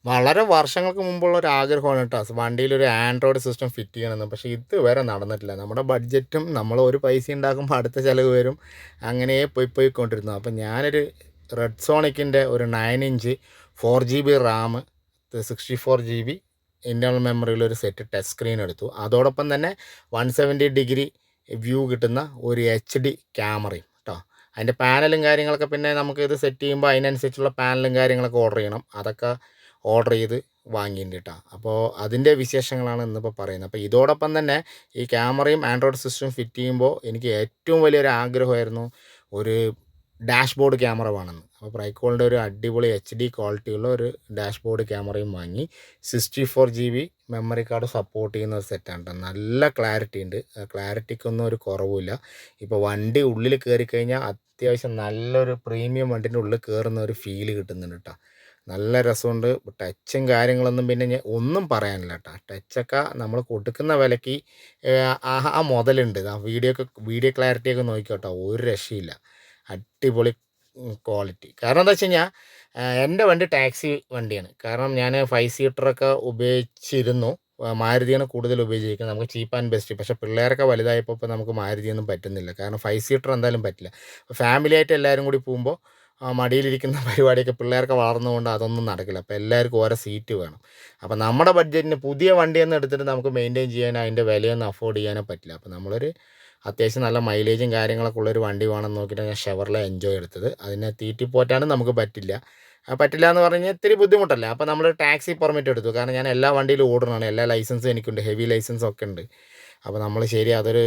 വളരെ വർഷങ്ങൾക്ക് മുമ്പുള്ള ഒരു ആഗ്രഹമാണ് കേട്ടോ വണ്ടിയിലൊരു ആൻഡ്രോയിഡ് സിസ്റ്റം ഫിറ്റ് ചെയ്യണമെന്ന്. പക്ഷേ ഇതുവരെ നടന്നിട്ടില്ല. നമ്മുടെ ബഡ്ജറ്റും നമ്മൾ ഒരു പൈസ ഉണ്ടാക്കുമ്പോൾ അടുത്ത ചിലവ് വരും. അങ്ങനെ പോയിക്കൊണ്ടിരുന്നു. അപ്പം ഞാനൊരു റെഡ് സോണിക്കിൻ്റെ ഒരു 9 inch 4 GB RAM 64 GB internal മെമ്മറിയിലൊരു സെറ്റ് ടച്ച് സ്ക്രീൻ എടുത്തു. അതോടൊപ്പം തന്നെ 170 ഡിഗ്രി വ്യൂ കിട്ടുന്ന ഒരു HD ക്യാമറയും കേട്ടോ. അതിൻ്റെ പാനലും കാര്യങ്ങളൊക്കെ പിന്നെ നമുക്ക് ഇത് സെറ്റ് ചെയ്യുമ്പോൾ അതിനനുസരിച്ചുള്ള പാനലും കാര്യങ്ങളൊക്കെ ഓർഡർ ചെയ്യണം. അതൊക്കെ ഓർഡർ ചെയ്ത് വാങ്ങിയിട്ടുണ്ട് കേട്ടോ. അപ്പോൾ അതിൻ്റെ വിശേഷങ്ങളാണ് ഇന്നിപ്പോൾ പറയുന്നത്. അപ്പോൾ ഇതോടൊപ്പം തന്നെ ഈ ക്യാമറയും ആൻഡ്രോയിഡ് സിസ്റ്റം ഫിറ്റ് ചെയ്യുമ്പോൾ എനിക്ക് ഏറ്റവും വലിയൊരു ആഗ്രഹമായിരുന്നു ഒരു ഡാഷ്ബോർഡ് ക്യാമറ വേണമെന്ന്. അപ്പോൾ ബ്രൈക്കോളിൻ്റെ ഒരു അടിപൊളി HD ക്വാളിറ്റിയുള്ള ഒരു ഡാഷ്ബോർഡ് ക്യാമറയും വാങ്ങി. 64 GB മെമ്മറി കാർഡ് സപ്പോർട്ട് ചെയ്യുന്ന ഒരു സെറ്റാണ് കേട്ടോ. നല്ല ക്ലാരിറ്റി ഉണ്ട്. ക്ലാരിറ്റിക്കൊന്നും ഒരു കുറവുമില്ല. ഇപ്പോൾ വണ്ടി ഉള്ളിൽ കയറി കഴിഞ്ഞാൽ അത്യാവശ്യം നല്ലൊരു പ്രീമിയം വണ്ടിൻ്റെ ഉള്ളിൽ കയറുന്ന ഒരു ഫീല് കിട്ടുന്നുണ്ട് കേട്ടോ. നല്ല രസമുണ്ട്. ടച്ചും കാര്യങ്ങളൊന്നും പിന്നെ ഒന്നും പറയാനില്ല കേട്ടോ. ടച്ചൊക്കെ നമ്മൾ കൊടുക്കുന്ന വിലയ്ക്ക് മുതലുണ്ട്. വീഡിയോ ക്ലാരിറ്റിയൊക്കെ നോക്കിക്കോട്ടോ, ഒരു രക്ഷയില്ല. അടിപൊളി ക്വാളിറ്റി. കാരണം എന്താ വെച്ച് കഴിഞ്ഞാൽ എൻ്റെ വണ്ടി ടാക്സി വണ്ടിയാണ്. കാരണം ഞാൻ 5 സീറ്ററൊക്കെ ഉപയോഗിച്ചിരുന്നു. മാരുതിയാണ് കൂടുതൽ ഉപയോഗിക്കുന്നത്. നമുക്ക് ചീപ്പ് ആൻഡ് ബെസ്റ്റ്. പക്ഷേ പിള്ളേരൊക്കെ വലുതായപ്പോൾ ഇപ്പോൾ നമുക്ക് മാരുതിയൊന്നും പറ്റുന്നില്ല. കാരണം 5 സീറ്റർ എന്തായാലും പറ്റില്ല. ഫാമിലി ആയിട്ട് എല്ലാവരും കൂടി പോകുമ്പോൾ മടിയിലിരിക്കുന്ന പരിപാടിയൊക്കെ പിള്ളേർക്ക് വളർന്നതുകൊണ്ട് അതൊന്നും നടക്കില്ല. അപ്പോൾ എല്ലാവർക്കും ഓരോ സീറ്റ് വേണം. അപ്പോൾ നമ്മുടെ ബഡ്ജറ്റിന് പുതിയ വണ്ടിയൊന്നും എടുത്തിട്ട് നമുക്ക് മെയിൻറ്റെയിൻ ചെയ്യാനോ അതിൻ്റെ വിലയൊന്നും അഫോർഡ് ചെയ്യാനോ പറ്റില്ല. അപ്പോൾ നമ്മളൊരു അത്യാവശ്യം നല്ല മൈലേജും കാര്യങ്ങളൊക്കെ ഉള്ളൊരു വണ്ടി വേണമെന്ന് നോക്കിയിട്ടാണ് ഞാൻ ഷെവർലെ എൻജോയ് എടുത്തത്. അതിനെ തീറ്റിപ്പോറ്റാനും നമുക്ക് പറ്റില്ല. പറ്റില്ല എന്ന് പറഞ്ഞു കഴിഞ്ഞാൽ ഇത്തിരി ബുദ്ധിമുട്ടല്ലേ. അപ്പോൾ നമ്മൾ ടാക്സി പെർമിറ്റ് എടുത്തു. കാരണം ഞാൻ എല്ലാ വണ്ടിയിലും ഓടുന്നതാണ്. എല്ലാ ലൈസൻസും എനിക്കുണ്ട്. ഹെവി ലൈസൻസൊക്കെ ഉണ്ട്. അപ്പോൾ നമ്മൾ ശരി അതൊരു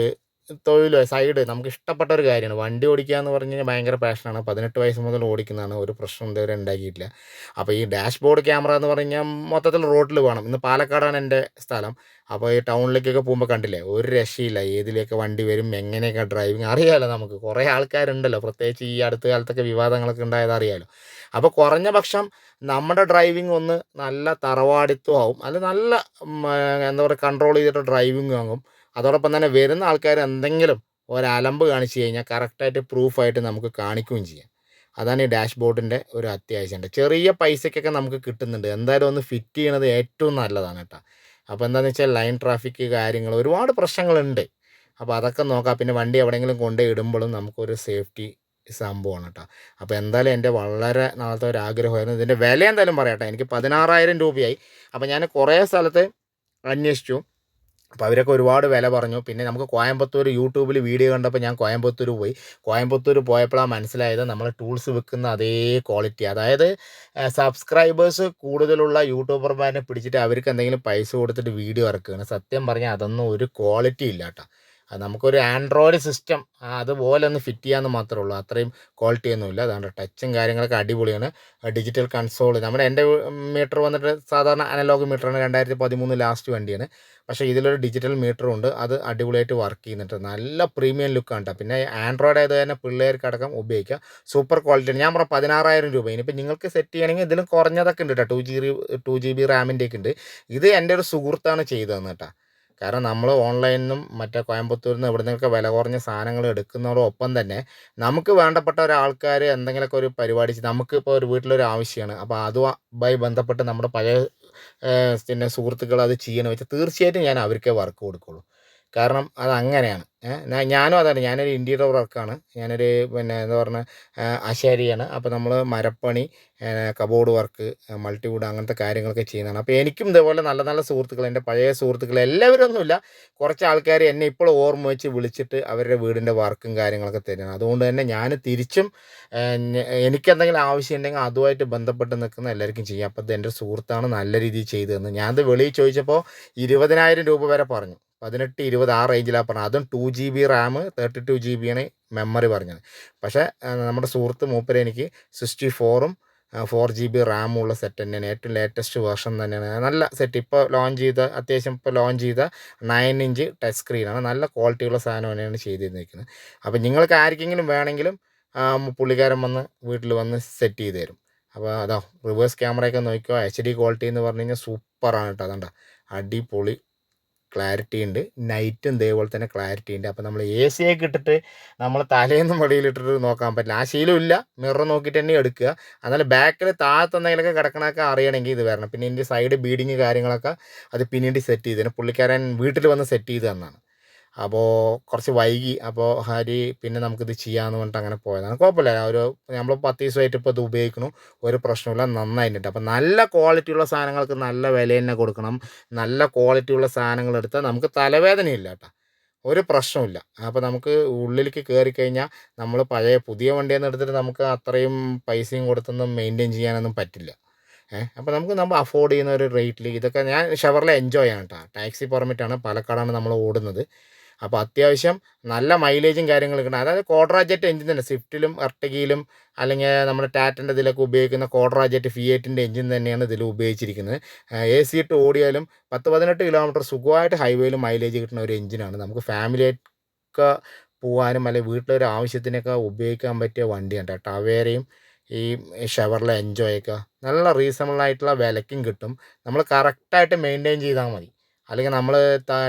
തൊഴിലോ സൈഡ് നമുക്ക് ഇഷ്ടപ്പെട്ട ഒരു കാര്യമാണ്. വണ്ടി ഓടിക്കുക എന്ന് പറഞ്ഞു കഴിഞ്ഞാൽ ഭയങ്കര പാഷനാണ്. 18 വയസ്സ് മുതൽ ഓടിക്കുന്നതാണ്. ഒരു പ്രശ്നം ഇതുവരെ ഉണ്ടാക്കിയിട്ടില്ല. അപ്പോൾ ഈ ഡാഷ്ബോർഡ് ക്യാമറ എന്ന് പറഞ്ഞു കഴിഞ്ഞാൽ മൊത്തത്തിൽ റോഡിൽ വേണം. ഇന്ന് പാലക്കാടാണ് എൻ്റെ സ്ഥലം. അപ്പോൾ ഈ ടൗണിലേക്കൊക്കെ പോകുമ്പോൾ കണ്ടില്ലേ, ഒരു രക്ഷയില്ല. ഏതിലേക്ക് വണ്ടി വരും, എങ്ങനെയൊക്കെ ഡ്രൈവിങ് അറിയാമല്ലോ. നമുക്ക് കുറേ ആൾക്കാരുണ്ടല്ലോ, പ്രത്യേകിച്ച് ഈ അടുത്ത കാലത്തൊക്കെ വിവാദങ്ങളൊക്കെ ഉണ്ടായത് അറിയാമല്ലോ. അപ്പോൾ കുറഞ്ഞ പക്ഷം നമ്മുടെ ഡ്രൈവിംഗ് ഒന്ന് നല്ല തറവാടിത്വമാവും. അല്ല നല്ല എന്താ പറയുക കൺട്രോൾ ചെയ്തിട്ട് ഡ്രൈവിംഗ് ആകും. അതോടൊപ്പം തന്നെ വരുന്ന ആൾക്കാർ എന്തെങ്കിലും ഒരലമ്പ് കാണിച്ചു കഴിഞ്ഞാൽ കറക്റ്റായിട്ട് പ്രൂഫായിട്ട് നമുക്ക് കാണിക്കുകയും ചെയ്യാം. അതാണ് ഈ ഡാഷ്ബോർഡിൻ്റെ ഒരു അത്യാവശ്യമുണ്ട്. ചെറിയ പൈസയ്ക്കൊക്കെ നമുക്ക് കിട്ടുന്നുണ്ട്. എന്തായാലും ഒന്ന് ഫിറ്റ് ചെയ്യണത് ഏറ്റവും നല്ലതാണ് കേട്ടോ. അപ്പോൾ എന്താണെന്ന് വെച്ചാൽ ലൈൻ ട്രാഫിക് കാര്യങ്ങൾ ഒരുപാട് പ്രശ്നങ്ങളുണ്ട്. അപ്പോൾ അതൊക്കെ നോക്കാം. പിന്നെ വണ്ടി എവിടെയെങ്കിലും കൊണ്ടുപോയി ഇടുമ്പോഴും നമുക്കൊരു സേഫ്റ്റി സംഭവമാണ് കേട്ടോ. അപ്പോൾ എന്തായാലും എൻ്റെ വളരെ നാളത്തെ ഒരു ആഗ്രഹമായിരുന്നു. ഇതിൻ്റെ വില എന്തായാലും പറയാം. എനിക്ക് 16,000 രൂപയായി. അപ്പോൾ ഞാൻ കുറേ സ്ഥലത്ത് അന്വേഷിച്ചു. അപ്പോൾ അവരൊക്കെ ഒരുപാട് വില പറഞ്ഞു. പിന്നെ നമുക്ക് കോയമ്പത്തൂർ യൂട്യൂബിൽ വീഡിയോ കണ്ടപ്പോൾ ഞാൻ കോയമ്പത്തൂർ പോയി. കോയമ്പത്തൂർ പോയപ്പോഴാണ് മനസ്സിലായത് നമ്മൾ ടൂൾസ് വിൽക്കുന്ന അതേ ക്വാളിറ്റി. അതായത് സബ്സ്ക്രൈബേഴ്സ് കൂടുതലുള്ള യൂട്യൂബർമാരെ പിടിച്ചിട്ട് അവർക്ക് എന്തെങ്കിലും പൈസ കൊടുത്തിട്ട് വീഡിയോ ഇറക്കുകയാണ്. സത്യം പറഞ്ഞാൽ അതൊന്നും ഒരു ക്വാളിറ്റി ഇല്ല കേട്ടോ. അത് നമുക്കൊരു ആൻഡ്രോയിഡ് സിസ്റ്റം അതുപോലെ ഒന്ന് ഫിറ്റ് ചെയ്യാമെന്ന് മാത്രമേ ഉള്ളൂ. അത്രയും ക്വാളിറ്റി ഒന്നുമില്ല. അതുകൊണ്ട് ടച്ചും കാര്യങ്ങളൊക്കെ അടിപൊളിയാണ്. ഡിജിറ്റൽ കൺസോൾ എൻ്റെ മീറ്റർ വന്നിട്ട് സാധാരണ അനലോഗ് മീറ്ററാണ്. 2013 ലാസ്റ്റ് വണ്ടിയാണ്. പക്ഷേ ഇതിലൊരു ഡിജിറ്റൽ മീറ്ററും ഉണ്ട്. അത് അടിപൊളിയായിട്ട് വർക്ക് ചെയ്യുന്നുണ്ട്. നല്ല പ്രീമിയം ലുക്കാണ് കേട്ടോ. പിന്നെ ആൻഡ്രോയിഡ് ആയത് തന്നെ പിള്ളേർക്കടക്കം ഉപയോഗിക്കാം. സൂപ്പർ ക്വാളിറ്റിയാണ്. ഞാൻ പറഞ്ഞ 16,000 രൂപ. ഇനിയിപ്പോൾ നിങ്ങൾക്ക് സെറ്റ് ചെയ്യണമെങ്കിൽ ഇതിലും കുറഞ്ഞതൊക്കെ ഉണ്ട് കേട്ടോ. 2 GB റാമിൻ്റെയൊക്കെ ഉണ്ട്. ഇത് എൻ്റെ ഒരു സുഹൃത്താണ് ചെയ്തതെന്ന് കേട്ടോ. കാരണം നമ്മൾ ഓൺലൈനിലും മറ്റേ കോയമ്പത്തൂരിൽ നിന്ന് എവിടെ നിന്നൊക്കെ വില കുറഞ്ഞ സാധനങ്ങൾ എടുക്കുന്നതോടൊപ്പം തന്നെ നമുക്ക് വേണ്ടപ്പെട്ട ഒരാൾക്കാർ എന്തെങ്കിലുമൊക്കെ ഒരു പരിപാടി നമുക്കിപ്പോൾ ഒരു വീട്ടിലൊരു ആവശ്യമാണ്. അപ്പോൾ അതുമായി ബന്ധപ്പെട്ട് നമ്മുടെ പഴയ പിന്നെ സുഹൃത്തുക്കൾ അത് ചെയ്യണമെന്ന് വെച്ചാൽ തീർച്ചയായിട്ടും ഞാൻ അവർക്കേ വർക്ക് കൊടുക്കുള്ളൂ. കാരണം അതങ്ങനെയാണ്. ഞാനും അതാണ്. ഞാനൊരു ഇൻറ്റീരിയർ വർക്കാണ്. ഞാനൊരു പിന്നെ എന്താ പറഞ്ഞാൽ ആശാരിയാണ്. അപ്പോൾ നമ്മൾ മരപ്പണി, കബോർഡ് വർക്ക്, മൾട്ടിവുഡ് അങ്ങനത്തെ കാര്യങ്ങളൊക്കെ ചെയ്യുന്നതാണ്. അപ്പോൾ എനിക്കും ഇതേപോലെ നല്ല നല്ല സുഹൃത്തുക്കൾ, എൻ്റെ പഴയ സുഹൃത്തുക്കൾ എല്ലാവരും ഒന്നുമില്ല, കുറച്ച് ആൾക്കാർ എന്നെ ഇപ്പോൾ ഓർമ്മ വെച്ച് വിളിച്ചിട്ട് അവരുടെ വീടിൻ്റെ വർക്കും കാര്യങ്ങളൊക്കെ തരുന്നത്. അതുകൊണ്ട് തന്നെ ഞാൻ തിരിച്ചും എനിക്കെന്തെങ്കിലും ആവശ്യമുണ്ടെങ്കിൽ അതുമായിട്ട് ബന്ധപ്പെട്ട് നിൽക്കുന്ന എല്ലാവർക്കും ചെയ്യാം. അപ്പോൾ ഇത് എൻ്റെ സുഹൃത്താണ് നല്ല രീതിയിൽ ചെയ്തു തന്നത്. ഞാനത് വെളിയിൽ ചോദിച്ചപ്പോൾ 20,000 രൂപ വരെ പറഞ്ഞു. 18, 20 ആ റേഞ്ചിലാണ് പറഞ്ഞത്. അതും 2 GB റാം 32 GB ആണ് മെമ്മറി പറഞ്ഞത്. പക്ഷേ നമ്മുടെ സുഹൃത്ത് മൂപ്പര് എനിക്ക് 64ഉം 4 GB റാമുള്ള സെറ്റ് തന്നെയാണ്. ഏറ്റവും ലേറ്റസ്റ്റ് വേർഷൻ തന്നെയാണ്. നല്ല സെറ്റ്. ഇപ്പോൾ ലോഞ്ച് ചെയ്ത 9 ഇഞ്ച് ടച്ച് സ്ക്രീനാണ്. നല്ല ക്വാളിറ്റിയുള്ള സാധനം തന്നെയാണ് ചെയ്തിരിക്കുന്നത്. അപ്പോൾ നിങ്ങൾക്ക് ആർക്കെങ്കിലും വേണമെങ്കിലും പുള്ളിക്കാരൻ വന്ന് വീട്ടിൽ വന്ന് സെറ്റ് ചെയ്ത് തരും. അപ്പോൾ അതാ റിവേഴ്സ് ക്യാമറയൊക്കെ നോക്കിയോ, HD ക്വാളിറ്റി എന്ന് പറഞ്ഞു കഴിഞ്ഞാൽ സൂപ്പറാണ് കേട്ടോ. അതുകൊണ്ടാ അടിപൊളി ക്ലാരിറ്റി ഉണ്ട്, നൈറ്റും ഇതേപോലെ തന്നെ ക്ലാരിറ്റി ഉണ്ട്. അപ്പോൾ നമ്മൾ എ സി ഒക്കെ ഇട്ടിട്ട് നമ്മൾ തലേന്ന് മുടിയിലിട്ടിട്ട് നോക്കാൻ പറ്റില്ല, ആ ശീലമില്ല. മിറർ നോക്കിയിട്ട് തന്നെ എടുക്കുക. എന്നാലും ബാക്കിൽ താഴത്ത് എന്തെങ്കിലുമൊക്കെ കിടക്കണമൊക്കെ അറിയണമെങ്കിൽ ഇത് വരണം. പിന്നെ ഇതിൻ്റെ സൈഡ് ബീഡിങ് കാര്യങ്ങളൊക്കെ അത് പിന്നീട് സെറ്റ് ചെയ്തതിന് പുള്ളിക്കാരൻ വീട്ടിൽ വന്ന് സെറ്റ് ചെയ്ത് തന്നാണ്. അപ്പോൾ കുറച്ച് വൈകി. അപ്പോൾ ഹരി പിന്നെ നമുക്കിത് ചെയ്യാമെന്ന് പറഞ്ഞിട്ട് അങ്ങനെ പോയതാണ്. കുഴപ്പമില്ല, നമ്മൾ 10 ദിവസമായിട്ട് ഇപ്പോൾ ഇത് ഉപയോഗിക്കുന്നു, ഒരു പ്രശ്നമില്ല, നന്നായിട്ടുണ്ട്. അപ്പോൾ നല്ല ക്വാളിറ്റിയുള്ള സാധനങ്ങൾക്ക് നല്ല വില തന്നെ കൊടുക്കണം. നല്ല ക്വാളിറ്റിയുള്ള സാധനങ്ങൾ എടുത്താൽ നമുക്ക് തലവേദനയില്ല കേട്ടോ, ഒരു പ്രശ്നമില്ല. അപ്പോൾ നമുക്ക് ഉള്ളിലേക്ക് കയറിക്കഴിഞ്ഞാൽ നമ്മൾ പുതിയ വണ്ടിയൊന്നും എടുത്തിട്ട് നമുക്ക് അത്രയും പൈസയും കൊടുത്തൊന്നും മെയിൻറ്റെയിൻ ചെയ്യാനൊന്നും പറ്റില്ല. അപ്പോൾ നമ്മൾ അഫോർഡ് ചെയ്യുന്ന ഒരു റേറ്റിൽ ഇതൊക്കെ ഞാൻ ഷെവർലെ എൻജോയ് ആണ് കേട്ടോ. ടാക്സി പെർമിറ്റാണ്, പാലക്കാടാണ് നമ്മൾ ഓടുന്നത്. അപ്പോൾ അത്യാവശ്യം നല്ല മൈലേജും കാര്യങ്ങളും കിട്ടണം. അതായത് ക്വാഡ്രാ ജെറ്റ് എഞ്ചിൻ തന്നെ, സ്വിഫ്റ്റിലും എർട്ടിഗയിലും അല്ലെങ്കിൽ നമ്മുടെ ടാറ്റൻ്റെ ഇതിലൊക്കെ ഉപയോഗിക്കുന്ന ക്വാഡ്രാ ജെറ്റ് ഫിയേറ്റിൻ്റെ എഞ്ചിൻ തന്നെയാണ് ഇതിൽ ഉപയോഗിച്ചിരിക്കുന്നത്. എ സി ഇട്ട് ഓടിയാലും 10-18 കിലോമീറ്റർ സുഖമായിട്ട് ഹൈവേയിൽ മൈലേജ് കിട്ടുന്ന ഒരു എഞ്ചിനാണ്. നമുക്ക് ഫാമിലിയൊക്കെ പോകാനും അല്ലെങ്കിൽ വീട്ടിലൊരു ആവശ്യത്തിനൊക്കെ ഉപയോഗിക്കാൻ പറ്റിയ വണ്ടിയാണ് കേട്ടോ. ടവേരയും ഈ ഷെവർലെ എൻജോയൊക്കെ നല്ല റീസണബിളായിട്ടുള്ള വിലയ്ക്കും കിട്ടും. നമ്മൾ കറക്റ്റായിട്ട് മെയിൻറ്റെയിൻ ചെയ്താൽ മതി. അല്ലെങ്കിൽ നമ്മൾ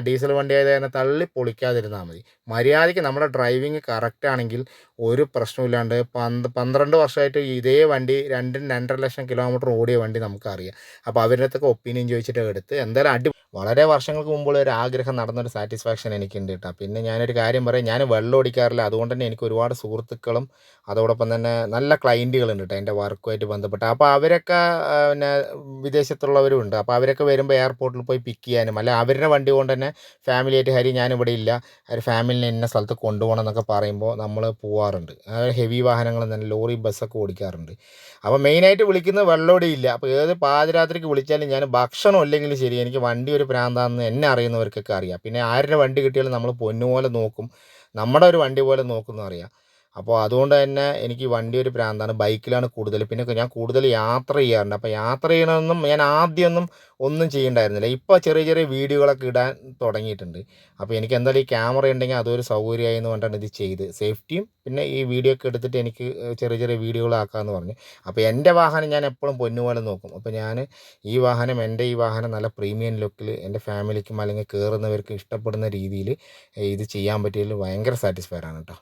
ഡീസൽ വണ്ടി ആയത് തന്നെ തള്ളി പൊളിക്കാതിരുന്നാൽ മതി. മര്യാദയ്ക്ക് നമ്മുടെ ഡ്രൈവിങ് കറക്റ്റ് ആണെങ്കിൽ ഒരു പ്രശ്നമില്ലാണ്ട് 12 വർഷമായിട്ട് ഇതേ വണ്ടി 2-2.5 ലക്ഷം കിലോമീറ്റർ ഓടിയ വണ്ടി നമുക്കറിയാം. അപ്പോൾ അവരുടെ അടുത്തൊക്കെ ഒപ്പീനിയൻ ചോദിച്ചിട്ട് എടുത്ത് എന്തായാലും വളരെ വർഷങ്ങൾക്ക് മുമ്പുള്ള ഒരു ആഗ്രഹം നടന്നൊരു സാറ്റിസ്ഫാക്ഷൻ എനിക്കുണ്ട് കേട്ടോ. പിന്നെ ഞാനൊരു കാര്യം പറയാം, ഞാൻ വെള്ളം ഓടിക്കാറില്ല. അതുകൊണ്ട് തന്നെ എനിക്ക് ഒരുപാട് സുഹൃത്തുക്കളും അതോടൊപ്പം തന്നെ നല്ല ക്ലയൻറ്റുകളുണ്ട് കേട്ടോ എൻ്റെ വർക്കുമായിട്ട് ബന്ധപ്പെട്ട്. അപ്പോൾ അവരൊക്കെ പിന്നെ വിദേശത്തുള്ളവരും ഉണ്ട്. അപ്പോൾ അവരൊക്കെ വരുമ്പോൾ എയർപോർട്ടിൽ പോയി പിക്ക് ചെയ്യാനും അല്ല അവരുടെ വണ്ടി കൊണ്ട് തന്നെ ഫാമിലിയായിട്ട് ഹരി ഞാനിവിടെ ഇല്ല, ഒരു ഫാമിലിനെ ഇന്ന സ്ഥലത്ത് കൊണ്ടുപോകണം എന്നൊക്കെ പറയുമ്പോൾ നമ്മൾ പോവാറുണ്ട്. ഹെവി വാഹനങ്ങൾ തന്നെ ലോറി ബസ്സൊക്കെ ഓടിക്കാറുണ്ട്. അപ്പോൾ മെയിനായിട്ട് വിളിക്കുന്നത് വെള്ളോടിയില്ല. അപ്പോൾ ഏത് പാതിരാത്രിക്ക് വിളിച്ചാലും ഞാൻ ഭക്ഷണം ഇല്ലെങ്കിലും ശരി, എനിക്ക് വണ്ടി ഒരു പ്രാന്താണെന്ന് എന്നെ അറിയുന്നവർക്കൊക്കെ അറിയാം. പിന്നെ ആരുടെ വണ്ടി കിട്ടിയാലും നമ്മൾ പൊന്നുപോലെ നോക്കും, നമ്മുടെ ഒരു വണ്ടി പോലെ നോക്കുന്നു അറിയാം. അപ്പോൾ അതുകൊണ്ട് തന്നെ എനിക്ക് വണ്ടി ഒരു പ്രാന്താണ്. ബൈക്കിലാണ് കൂടുതൽ. പിന്നെ ഞാൻ കൂടുതൽ യാത്ര ചെയ്യാറുണ്ട്. അപ്പോൾ യാത്ര ചെയ്യണമെന്നും ഞാൻ ആദ്യമൊന്നും ഒന്നും ചെയ്യണ്ടായിരുന്നില്ല. ഇപ്പോൾ ചെറിയ ചെറിയ വീഡിയോകളൊക്കെ ഇടാൻ തുടങ്ങിയിട്ടുണ്ട്. അപ്പോൾ എനിക്ക് എന്തായാലും ഈ ക്യാമറ ഉണ്ടെങ്കിൽ അതൊരു സൗകര്യമായി എന്ന് പറഞ്ഞിട്ടാണ് ഇത് ചെയ്ത്. സേഫ്റ്റിയും പിന്നെ ഈ വീഡിയോ ഒക്കെ എടുത്തിട്ട് എനിക്ക് ചെറിയ ചെറിയ വീഡിയോകളാക്കാമെന്ന് പറഞ്ഞു. അപ്പോൾ എൻ്റെ വാഹനം ഞാൻ എപ്പോഴും പൊന്നുപോലെ നോക്കും. അപ്പോൾ ഞാൻ എൻ്റെ ഈ വാഹനം നല്ല പ്രീമിയം ലുക്കിൽ എൻ്റെ ഫാമിലിക്കും അല്ലെങ്കിൽ കയറുന്നവർക്കും ഇഷ്ടപ്പെടുന്ന രീതിയിൽ ഇത് ചെയ്യാൻ പറ്റിയതിൽ ഭയങ്കര സാറ്റിസ്ഫൈഡ് ആണ് കേട്ടോ.